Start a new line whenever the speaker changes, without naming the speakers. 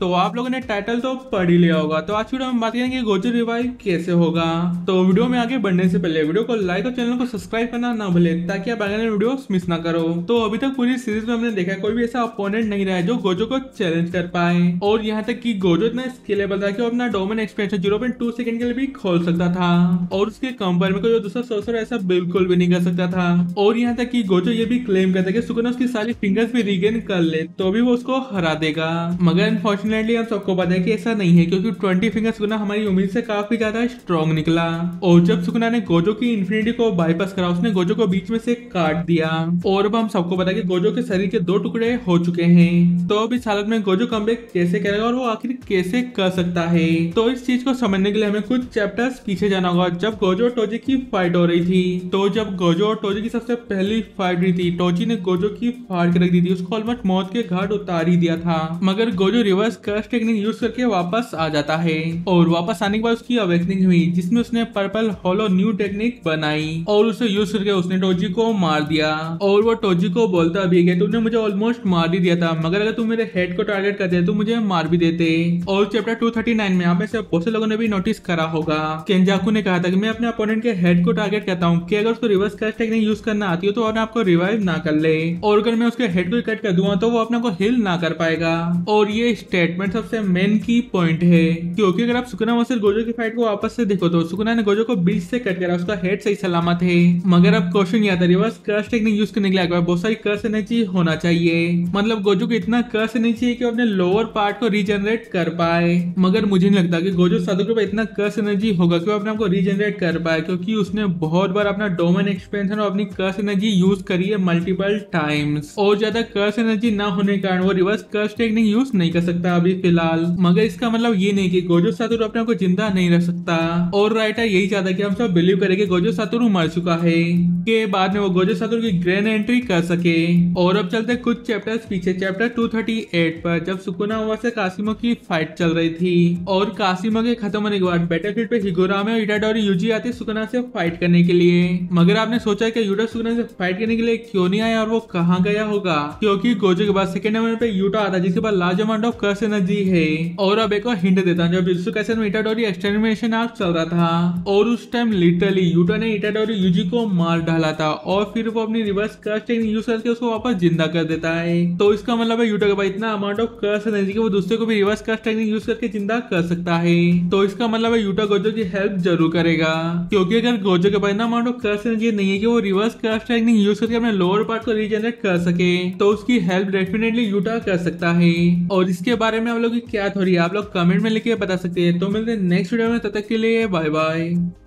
तो आप लोगों ने टाइटल तो पढ़ ही लिया होगा। तो आज वीडियो में बात करेंगे गोजो रिवाइव कैसे होगा। तो वीडियो में आगे बढ़ने से पहले वीडियो को लाइक और चैनल को सब्सक्राइब करना ना भूले ताकि आप आगे वीडियो मिस ना करो। तो अभी तक पूरी सीरीज में हमने देखा कोई भी ऐसा अपोनेंट नहीं रहा है जो गोजो को चैलेंज कर पाए, और यहाँ तक कि गोजो इतना स्केलेबल था कि वो अपना डोमेन एक्सपेंशन 0.2 सेकंड के लिए भी खोल सकता था, और उसके कंपेयर में कोई दूसरा सोर्सर ऐसा बिल्कुल भी नहीं कर सकता था। और यहाँ तक कि गोजो ये भी क्लेम करता है कि सुकुना उसकी सारी फिंगर्स भी रीगेन कर ले तो भी वो उसको हरा देगा। मगर अनफॉर्चुनेटली हम सबको पता है कि ऐसा नहीं है, क्योंकि 20 फिंगर सुकुना हमारी उम्मीद से काफी ज्यादा स्ट्रॉन्ग निकला। और जब सुकुना ने गोजो की इन्फिनिटी को बाईपास करा, उसने गोजो को बीच में से काट दिया। और अब हम सबको पता है कि गोजो के शरीर के 2 टुकड़े हो चुके हैं। तो अब इस हालत में गोजो कमबैक कैसे करेगा और वो आखिर कैसे कर सकता है, तो इस चीज को समझने के लिए हमें कुछ चैप्टर्स पीछे जाना होगा। जब गोजो और टोजी की फाइट हो रही थी, तो जब गोजो और टोजी की सबसे पहली फाइट हुई थी, टोजी ने गोजो की फाड़ के रख दी थी, उसको ऑलमोस्ट मौत के घाट उतार ही दिया था। मगर Gojo reverse curse technique use करके वापस आ जाता है, और वापस आने के बाद उसकी अवेकनिंग हुई जिसमें उसने पर्पल होलो न्यू टेक्निक बनाई, और उसे यूज करके उसने टोजी को मार दिया। और वो टोजी को बोलता भी है तुमने मुझे ऑलमोस्ट मार ही दिया था, मगर अगर तुम मेरे हेड को टारगेट करते तो मुझे मार भी देते। और चैप्टर 239 में आप में से बहुत से लोगों ने भी नोटिस करा होगा, केंजाकू ने कहा था कि मैं अपने अपोनेंट के हेड को टारगेट करता हूँ कि अगर उसको रिवर्स कर्स टेक्निक यूज करना आती हो तो और आपको रिवाइव ना कर ले, और अगर मैं उसके हेड को कट कर दूंगा तो वो अपने को हिल ना कर पाएगा। और ये स्टेटमेंट सबसे मेन की पॉइंट है, क्योंकि अगर आप सुकुना वर्सेस गोजो की फाइट को वापस से देखो तो सुकुना ने गोजो को बीच से कट करा, उसका हेड सही सलामत है। मगर अब क्वेश्चन ये आता है रिवर्स कर्स टेक्निक यूज करने के लिए बहुत सारी कर्स एनर्जी होना चाहिए, मतलब गोजो को इतना कर्स एनर्जी चाहिए कि अपने लोअर पार्ट को रीजनरेट कर पाए। मगर मुझे नहीं लगता कि गोजो सातोरु के पास इतना कर्स एनर्जी होगा कि वो अपने आप को रीजनरेट कर पाए, क्योंकि उसने बहुत बार अपना डोमेन एक्सपेंशन और अपनी कर्स एनर्जी यूज करी है मल्टीपल टाइम्स, और ज्यादा कर्स एनर्जी ना होने के कारण वो रिवर्स कर्स टेक्निक यूज नहीं कर सकता अभी फिलहाल। मगर इसका मतलब ये नहीं कि गोजो सातोरु अपने आप को जिंदा नहीं रख सकता, और राइटर यही चाहता है कि हम सब बिलीव करें कि गोजो सातोरु मर चुका है, के बाद में वो गोजो सातोरु की ग्रैंड एंट्री कर सके। और अब चलते कुछ चैप्टर्स पीछे, चैप्टर 238 पर, जब सुकुना वर्सेस कासिमो की फाइट चल रही थी, और कासिमो के खत्म होने के बाद बैटलफील्ड पे हिगुरामे और इटाडोरी यूजी आते सुकुना से फाइट करने के लिए। मगर आपने सोचा कि यूटा सुकुना से फाइट करने के लिए क्यों नहीं आया और वो कहाँ गया होगा, क्योंकि गोजो के बाद सेकंड नंबर पे यूटा आता है जिसके पास large amount of curse energy है। और अब एक और हिंट देता हूं, जब जुजुत्सु काइसेन में इटाडोरी एक्सटर्मिनेशन आर्क चल रहा था, और उस टाइम लिटरली यूटा ने इटाडोरी यूजी को मार डाला था, और फिर वो अपनी रिवर्स कर्स टेक्निक यूज करके उसको वापस जिंदा कर देता है। तो इसका मतलब है यूटा के पास इतना अमाउंट ऑफ कर्स एनर्जी कि वो दूसरे को भी रिवर्स कर्स टेक्निक यूज करके जिंदा कर सकता है। तो इसका मतलब है यूटा गोजो की हेल्प जरूर करेगा, क्योंकि अगर गोजो के पास इतना अमाउंट ऑफ कर्स एनर्जी नहीं है कि वो रिवर्स कर्स टेक्निक यूज करके अपने लोअर पार्ट को रीजनरेट कर सके, तो उसकी हेल्प डेफिनेटली यूटा कर सकता है। और इसके बारे में आप लोग की क्या थ्योरी है आप लोग कमेंट में लिख के बता सकते हैं। तो मिलते हैं नेक्स्ट वीडियो में, तब तक के लिए बाय बाय।